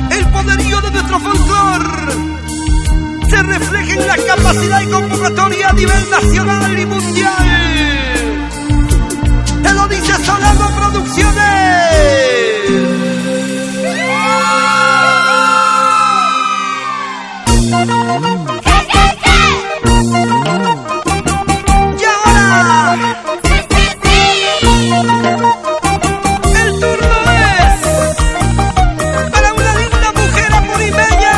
El poderío de nuestro folclor se refleja en la capacidad y convocatoria a nivel nacional y mundial. Te lo dice Solano Producciones. Y ahora el turno es para una linda mujer apurimeña,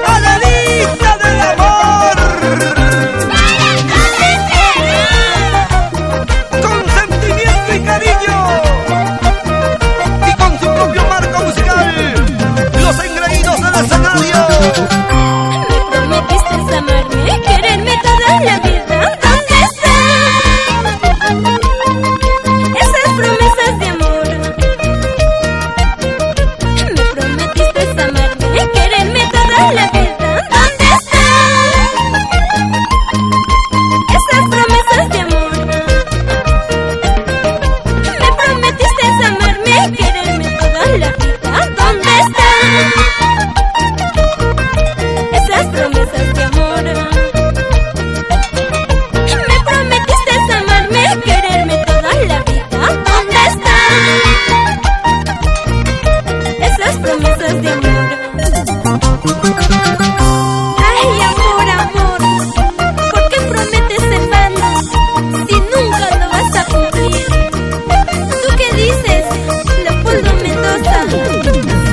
Adelita del amor, con sentimiento y cariño y con su propio marco musical, los engreídos del escenario. Me prometiste amarme, quererme toda la vida. ¿Dónde están esas promesas de amor? Me prometiste amarme, quererme toda la vida. ¿Dónde están esas promesas de amor? Me prometiste amarme, quererme toda la vida. ¿Dónde están esas promesas de amor? Me prometiste amarme, quererme toda la vida. ¿Dónde están esas promesas de amor? Ay, amor, amor, ¿por qué prometes en vano si nunca lo vas a cumplir? ¿Tú qué dices, Leopoldo Mendoza?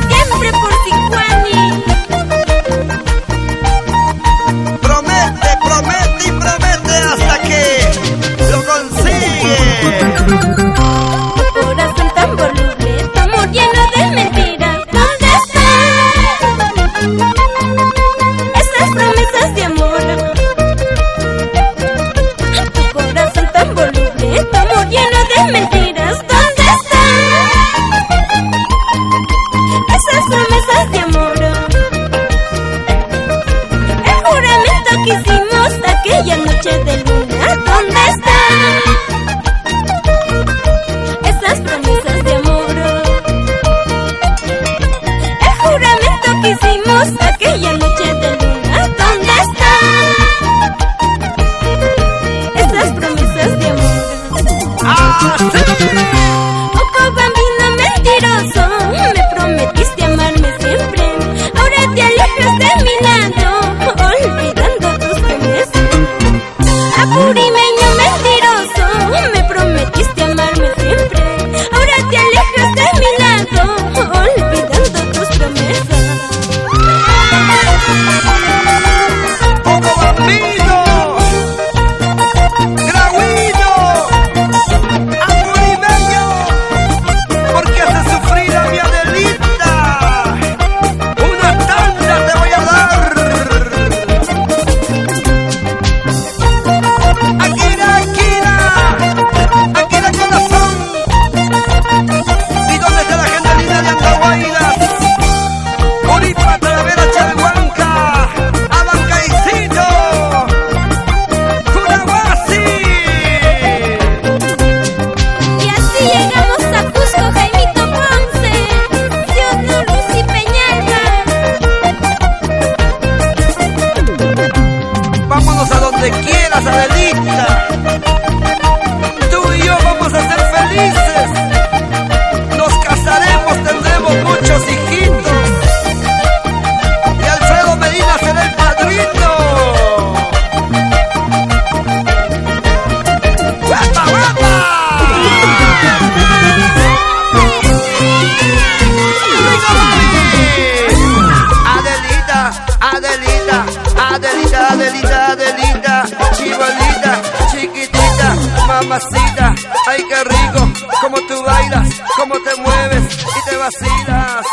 Siempre por Sicuani. Promete, promete y promete hasta que lo consigue. Tu corazón tan voluble, tu amor lleno de mentiras. ¿Dónde están esas promesas de amor? Tu corazón tan voluble, tu amor lleno de mentiras. ¿Dónde están esas promesas de amor? El juramento que hicimos aquella noche de luna. ¿Dónde están esas promesas de amor? El juramento que hicimos aquella noche de luna. ¿Dónde están esas promesas de amor? Ojo bambino mentiroso, me prometiste amarme siempre. Ahora te alejas de mi lado, olvidando tus promesas. Apurimeño mentiroso, me prometiste amarme siempre. Ahora te alejas de mi lado, olvidando tus promesas. Como bambino, grauino, apurimeño, porque hace sufrir a mi Adelita. Una tanda te voy a dar. Akira corazón. ¿Y dónde está la gente linda de Andahuaylas? Uripa, Talavera, Chalhuanca, Abancaicito, Cunahuasi. Y así llegamos a Cusco, Jaimito Ponce, Ciudad Luz y Peñalba. Vámonos a donde quieras, Adelita. Tú y yo vamos a ser felices. Nos casaremos, tendremos muchos hijitos. Y Alfredo Medina será el padrino. ¡Guapa, guapa! ¡Venga, mami! Adelita, Adelita, Adelita, Adelita, Adelita, chibolita, chiquitita, mamacita. Ay, qué rico, como tú bailas, cómo te mueves y te vacilas.